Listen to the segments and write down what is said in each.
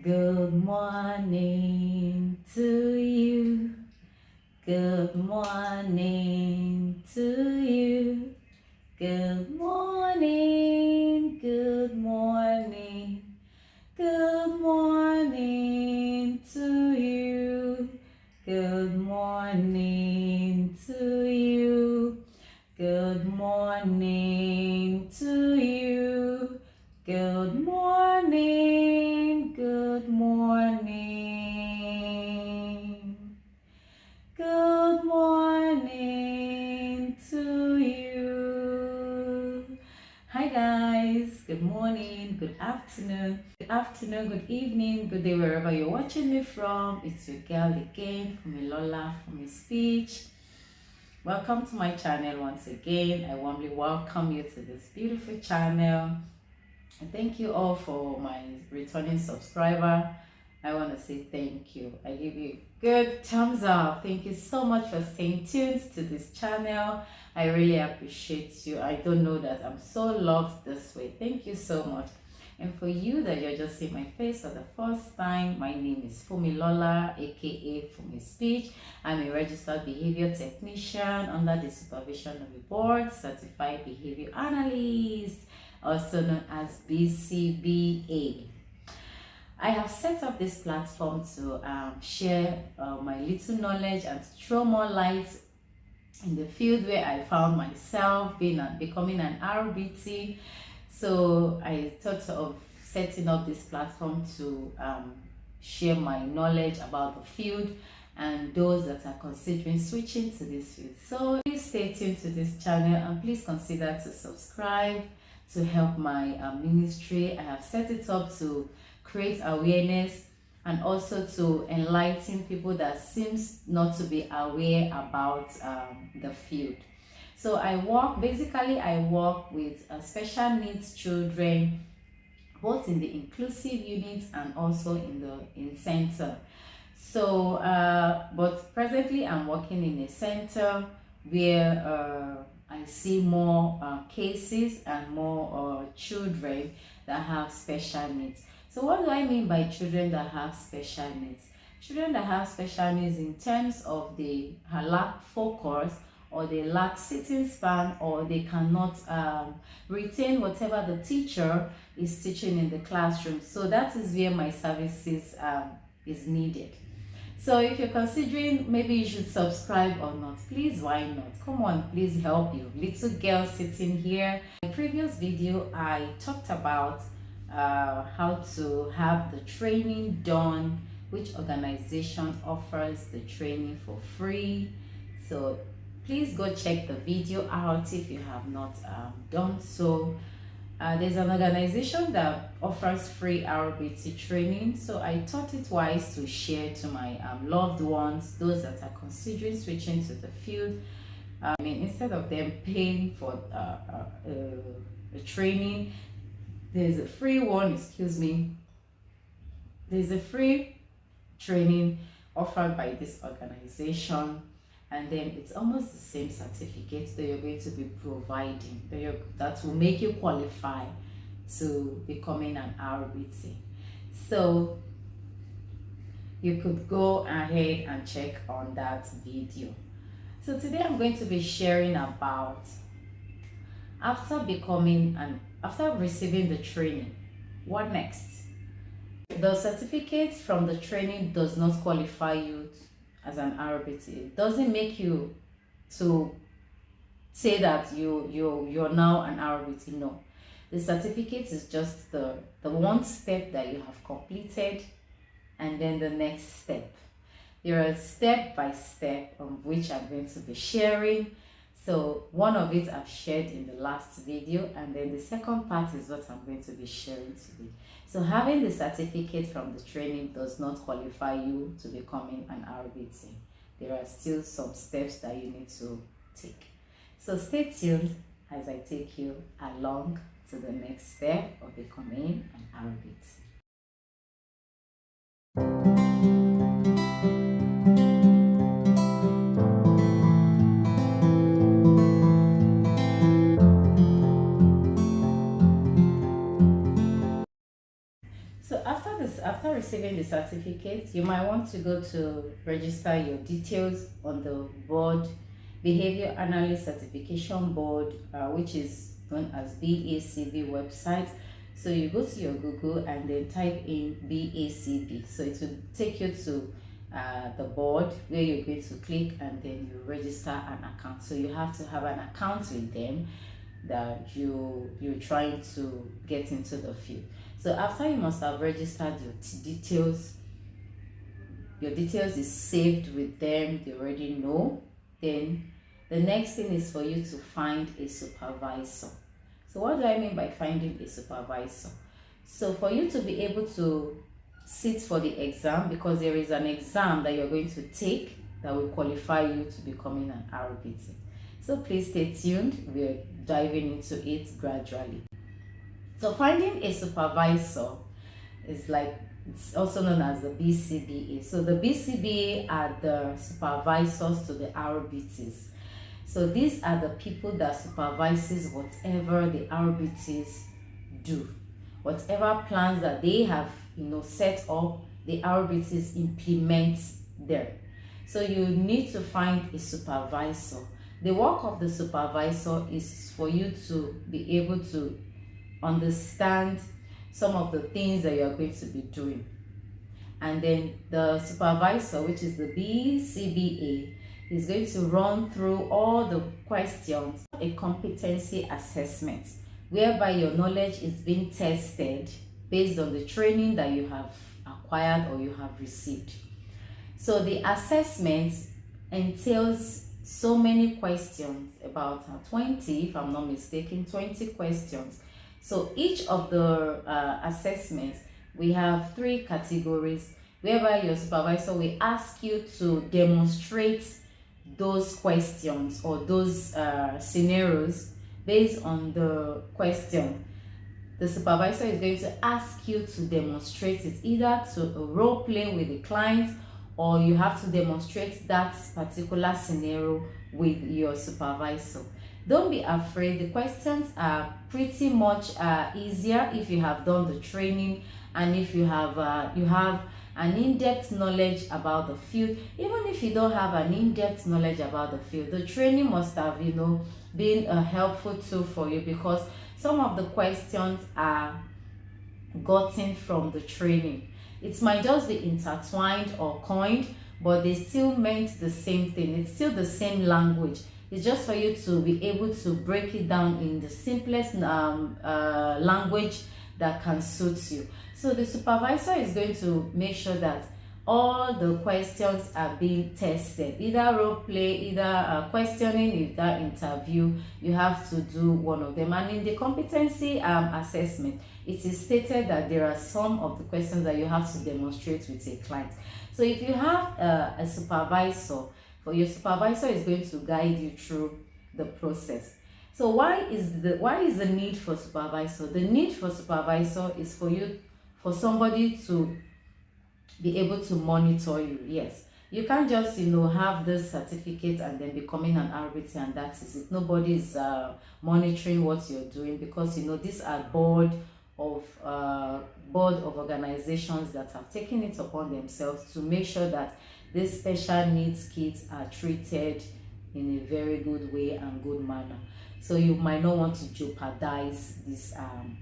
Good morning to you. Good morning to you. Good morning, good morning. Good morning to you. Good morning to you. Good morning to you. Good morning. Good morning. Good morning to you. Hi guys, good morning, good afternoon, good evening, good day, wherever you're watching me from. It's your girl again, Fumilola from my speech. Welcome to my channel once again. I warmly welcome you to this beautiful channel. And thank you all for my returning subscriber. I want to say thank you. I give you good thumbs up. Thank you so much for staying tuned to this channel. I really appreciate you. I don't know that I'm so loved this way. Thank you so much. And for you that you're just seeing my face for the first time, my name is Fumilola, aka Fumi Speech. I'm a registered behavior technician under the supervision of a board certified behavior analyst, also known as BCBA. I have set up this platform to share my little knowledge and to throw more light in the field where I found myself becoming an RBT. So I thought of setting up this platform to share my knowledge about the field and those that are considering switching to this field. So please stay tuned to this channel and please consider to subscribe to help my ministry. I have set it up to create awareness and also to enlighten people that seems not to be aware about the field. So I work with special needs children, both in the inclusive unit and also in the center. So but presently I'm working in a center where I see more cases and more children that have special needs. So what do I mean by children that have special needs? Children that have special needs in terms of they lack focus, or they lack sitting span, or they cannot retain whatever the teacher is teaching in the classroom. So that is where my services is needed. So if you're considering maybe you should subscribe or not, please, why not? Come on, please help you. Little girl sitting here. In the previous video, I talked about how to have the training done, which organization offers the training for free. So please go check the video out if you have not done so. There's an organization that offers free RBT training, so I thought it wise to share to my loved ones, those that are considering switching to the field. I mean, instead of them paying for a training, there's a free one, there's a free training offered by this organization, and then it's almost the same certificate that you're going to be providing that will make you qualify to becoming an RBT. So you could go ahead and check on that video. So today I'm going to be sharing about after receiving the training, what next? The certificate from the training does not qualify you as an RBT. It doesn't make you to say that you're now an RBT. No, the certificate is just the one step that you have completed, and then the next step. There are step by step on which I'm going to be sharing. So one of it I've shared in the last video, and then the second part is what I'm going to be sharing today. So having the certificate from the training does not qualify you to becoming an RBT. There are still some steps that you need to take. So stay tuned as I take you along to the next step of becoming an RBT. after receiving the certificate, you might want to go to register your details on the board, Behavior Analyst Certification Board, which is known as BACB website. So you go to your Google and then type in BACB. So it will take you to the board where you're going to click and then you register an account. So you have to have an account with them that you're trying to get into the field. So after you must have registered your details, your details is saved with them, they already know. Then the next thing is for you to find a supervisor. So what do I mean by finding a supervisor? So for you to be able to sit for the exam, because there is an exam that you're going to take that will qualify you to becoming an RBT. So please stay tuned. We're diving into it gradually. So finding a supervisor is like, it's also known as the BCBA. So the BCBA are the supervisors to the RBTs. So these are the people that supervises whatever the RBTs do. Whatever plans that they have, set up, the RBTs implement them. So you need to find a supervisor. The work of the supervisor is for you to be able to understand some of the things that you are going to be doing. And then the supervisor, which is the BCBA, is going to run through all the questions, a competency assessment, whereby your knowledge is being tested based on the training that you have acquired or you have received. So the assessment entails so many questions, about 20, if I'm not mistaken, 20 questions. So each of the assessments, we have 3 categories, whereby your supervisor will ask you to demonstrate those questions or those scenarios based on the question. The supervisor is going to ask you to demonstrate it, either to a role play with the client, or you have to demonstrate that particular scenario with your supervisor. Don't be afraid. The questions are pretty much easier if you have done the training and if you have an in-depth knowledge about the field. Even if you don't have an in-depth knowledge about the field, the training must have been a helpful tool for you, because some of the questions are gotten from the training. It might just be intertwined or coined, but they still meant the same thing. It's still the same language. It's just for you to be able to break it down in the simplest language that can suit you. So the supervisor is going to make sure that all the questions are being tested, either role play, either questioning, either interview. You have to do one of them. And in the competency assessment, it is stated that there are some of the questions that you have to demonstrate with a client. So if you have a supervisor, for your supervisor is going to guide you through the process. So why is the need for supervisor? The need for supervisor is for somebody to be able to monitor you. Yes, you can't just have this certificate and then becoming an RBT and that is it. Nobody is monitoring what you're doing, because these are board of organizations that have taken it upon themselves to make sure that these special needs kids are treated in a very good way and good manner. So you might not want to jeopardize this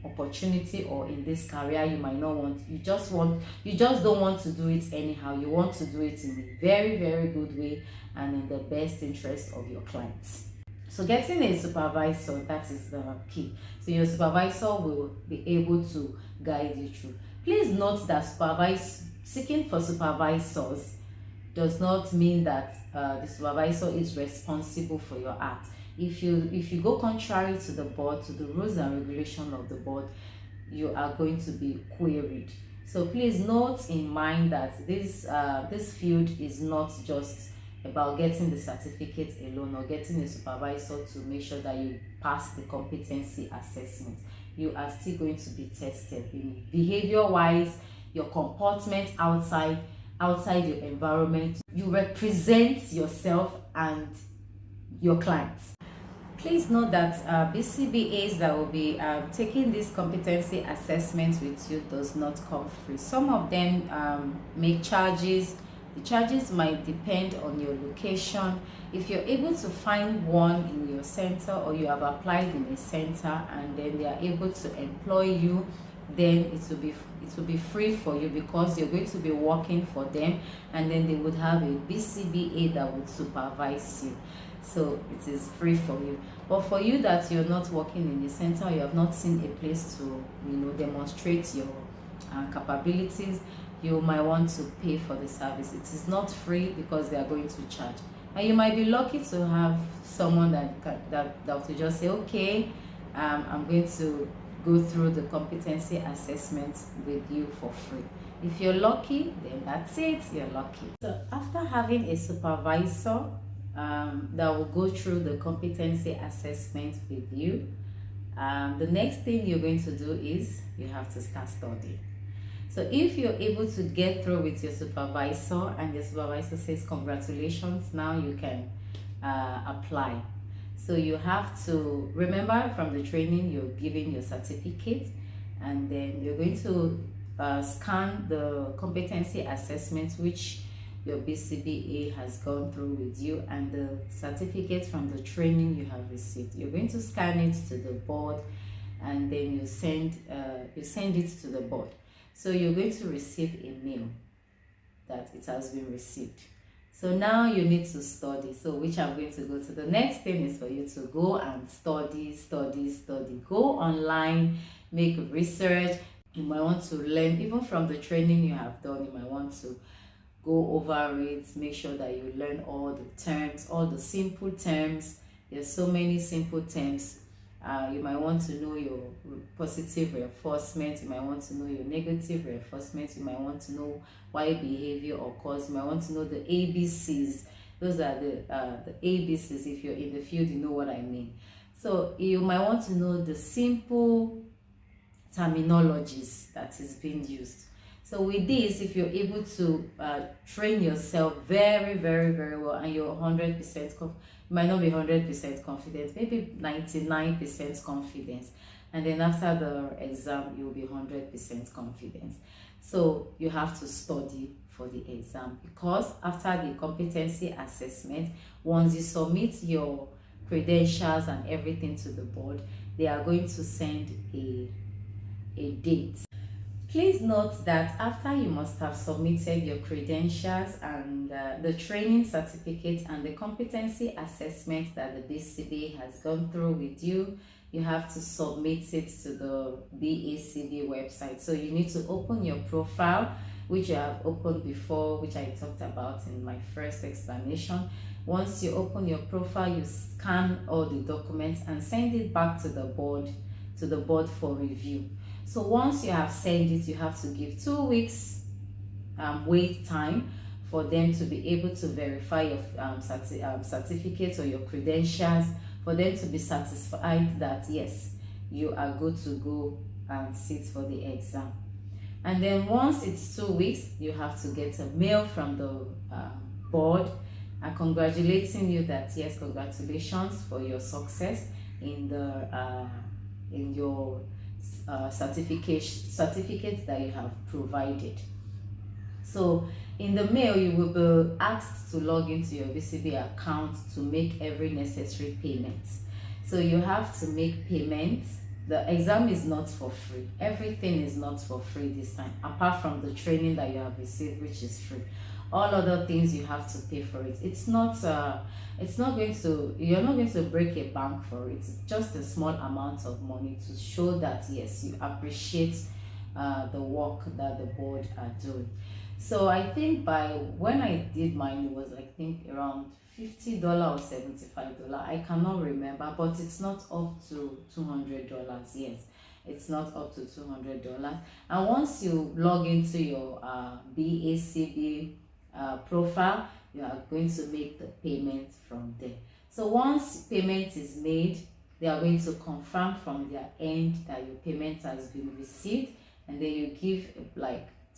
opportunity, or in this career you might not want, you just don't want to do it anyhow. You want to do it in a very, very good way and in the best interest of your clients. So getting a supervisor, that is the key. So your supervisor will be able to guide you through. Please note that seeking for supervisors does not mean that the supervisor is responsible for your act. If you go contrary to the board, to the rules and regulation of the board, you are going to be queried. So please note in mind that this field is not just about getting the certificate alone or getting a supervisor to make sure that you pass the competency assessment. You are still going to be tested in behavior-wise, your comportment outside your environment. You represent yourself and your clients. Please note that BCBAs that will be taking this competency assessment with you does not come free. Some of them make charges. The charges might depend on your location. If you're able to find one in your center, or you have applied in a center and then they are able to employ you, then it will be free for you, because you're going to be working for them, and then they would have a BCBA that would supervise you. So it is free for you. But for you that you're not working in the center, you have not seen a place to demonstrate your capabilities, you might want to pay for the service. It is not free because they are going to charge. And you might be lucky to have someone that will just say, okay, I'm going to go through the competency assessment with you for free. If you're lucky, then that's it, you're lucky. So after having a supervisor that will go through the competency assessment with you, the next thing you're going to do is you have to start studying. So if you're able to get through with your supervisor and the supervisor says congratulations, now you can apply. So you have to remember, from the training you're giving your certificate, and then you're going to scan the competency assessment which your BCBA has gone through with you, and the certificate from the training you have received. You're going to scan it to the board, and then you send it to the board. So you're going to receive a mail that it has been received. So now you need to study, so which I'm going to go to. The next thing is for you to go and study. Go online, make research. You might want to learn even from the training you have done. You might want to go over it, make sure that you learn all the terms, all the simple terms. There's so many simple terms. You might want to know your positive reinforcement, you might want to know your negative reinforcement, you might want to know why behavior occurs, you might want to know the ABCs. Those are the ABCs. If you're in the field, you know what I mean. So you might want to know the simple terminologies that is being used. So with this, if you're able to train yourself very well, and you're 100%, you might not be 100% confident, maybe 99% confidence, and then after the exam you'll be 100% confident. So you have to study for the exam, because after the competency assessment, once you submit your credentials and everything to the board, they are going to send a date. Please note that after you must have submitted your credentials and the training certificate and the competency assessment that the BCB has gone through with you, you have to submit it to the BACB website. So you need to open your profile, which you have opened before, which I talked about in my first explanation. Once you open your profile, you scan all the documents and send it back to the board for review. So once you have sent it, you have to give 2 weeks wait time for them to be able to verify your certificate or your credentials, for them to be satisfied that yes, you are good to go and sit for the exam. And then once it's 2 weeks, you have to get a mail from the board congratulating you that yes, congratulations for your success in your certificate that you have provided. So in the mail, you will be asked to log into your BCB account to make every necessary payment. So you have to make payments. The exam is not for free. Everything is not for free this time, apart from the training that you have received, which is free. All other things you have to pay for it. You're not going to break a bank for it. It's just a small amount of money to show that yes, you appreciate the work that the board are doing. So I think when I did mine, it was around $50 or $75. I cannot remember, but it's not up to $200. Yes, it's not up to $200. And once you log into your BACB profile, you are going to make the payment from there. So once payment is made, they are going to confirm from their end that your payment has been received, and then you give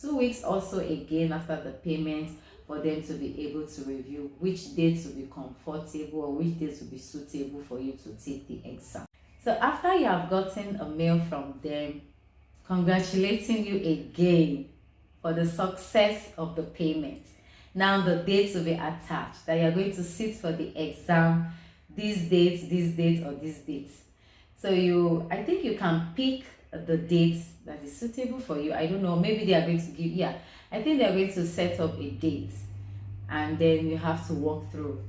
2 weeks also again after the payment for them to be able to review which dates will be comfortable or which dates will be suitable for you to take the exam. So after you have gotten a mail from them congratulating you again for the success of the payment, now the dates will be attached that you're going to sit for the exam these dates, or these dates. So I think you can pick the date that is suitable for you. I don't know, maybe they are going to give, yeah, I think they are going to set up a date, and then you have to walk through.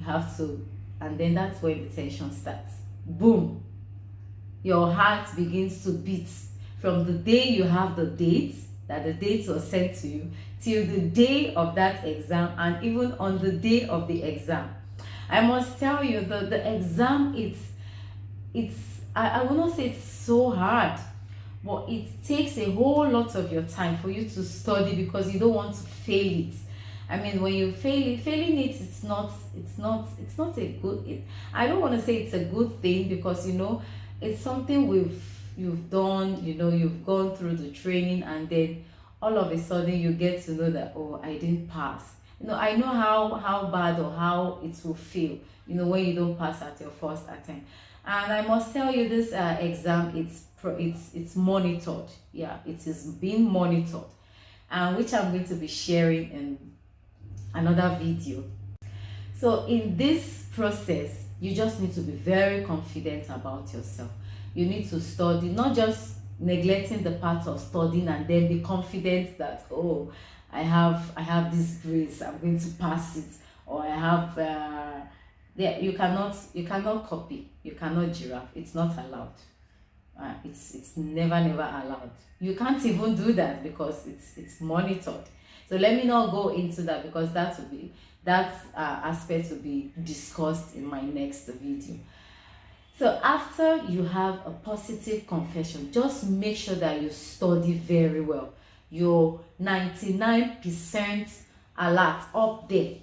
You have to, and then that's when the tension starts. Boom, your heart begins to beat from the day you have the date, that the date was sent to you, till the day of that exam, and even on the day of the exam. I must tell you that the exam, I will not say it's so hard, but it takes a whole lot of your time for you to study because you don't want to fail it. I mean, when you failing it, it's not a good, I don't want to say it's a good thing, because it's something you've done, you've gone through the training, and then all of a sudden you get to know that, oh, I didn't pass. I know how bad or how it will feel, when you don't pass at your first attempt. And I must tell you, this exam, it's monitored. Yeah, it is being monitored, which I'm going to be sharing in another video. So in this process, you just need to be very confident about yourself. You need to study, not just neglecting the part of studying and then be confident that, oh, I have this grace, I'm going to pass it, or I have you cannot copy, you cannot giraffe. It's not allowed. It's never allowed. You can't even do that because it's monitored. So let me not go into that, because that aspect will be discussed in my next video. So after you have a positive confession, just make sure that you study very well. You're 99% alert up there.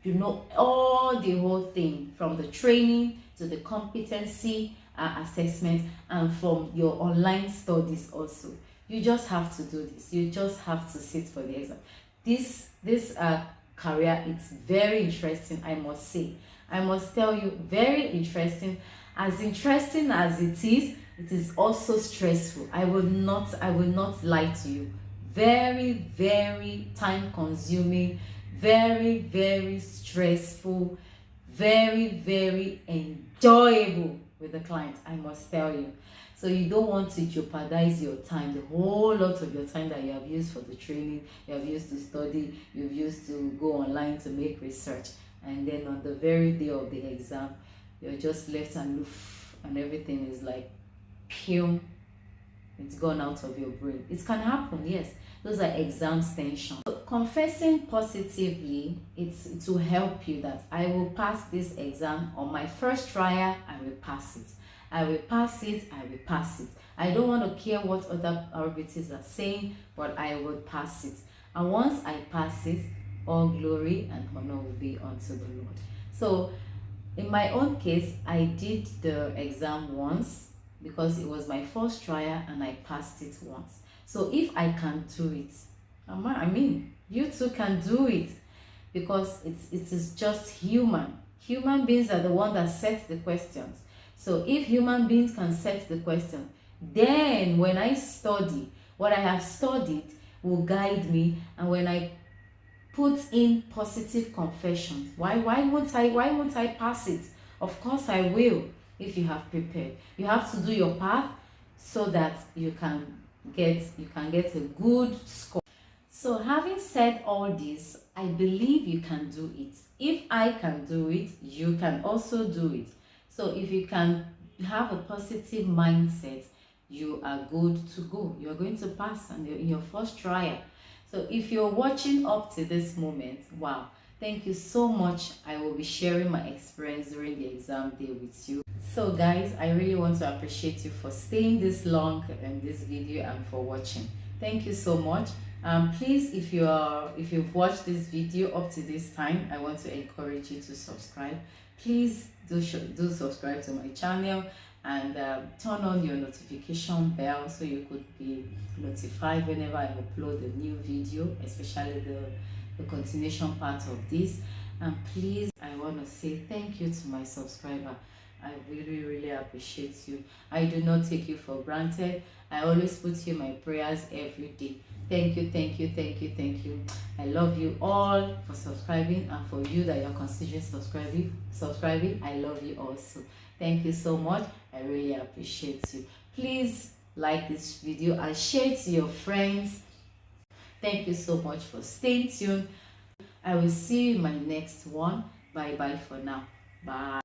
You know all the whole thing, from the training to the competency assessment, and from your online studies also. You just have to do this. You just have to sit for the exam. This career, it's very interesting, I must say. I must tell you, very interesting. As interesting as it is also stressful. I will not lie to you. Very, very time consuming, very, very stressful, very, very enjoyable with the clients, I must tell you. So you don't want to jeopardize your time, the whole lot of your time that you have used for the training, you have used to study, you've used to go online to make research, and then on the very day of the exam, you're just left aloof, and everything is like, pew, it's gone out of your brain. It can happen, yes. Those are exam tension. So confessing positively, it will help you that I will pass this exam on my first trial. I will pass it. I will pass it. I will pass it. I don't want to care what other RBTs are saying, but I will pass it. And once I pass it, all glory and honor will be unto the Lord. So in my own case, I did the exam once because it was my first trial and I passed it once. So if I can do it, I mean, you too can do it, because it is just human. Human beings are the one that sets the questions. So if human beings can set the question, then when I study, what I have studied will guide me, and when I put in positive confessions, why won't I pass it? Of course I will. If you have prepared, you have to do your part so that you can get a good score. So having said all this, I believe you can do it. If I can do it, you can also do it. So if you can have a positive mindset, you are good to go. You are going to pass and you're in your first trial. So if you're watching up to this moment, wow, thank you so much. I will be sharing my experience during the exam day with you. So guys, I really want to appreciate you for staying this long in this video and for watching. Thank you so much. Please, if you've watched this video up to this time, I want to encourage you to subscribe. Please do subscribe to my channel, and turn on your notification bell so you could be notified whenever I upload a new video, especially the continuation part of this. And please, I want to say thank you to my subscriber. I really appreciate you. I do not take you for granted. I always put you in my prayers every day. Thank you, thank you, thank you, thank you. I love you all for subscribing, and for you that you're considering subscribing, I love you also. Thank you so much. I really appreciate you. Please like this video and share it to your friends. Thank you so much for staying tuned. I will see you in my next one. Bye bye for now. Bye.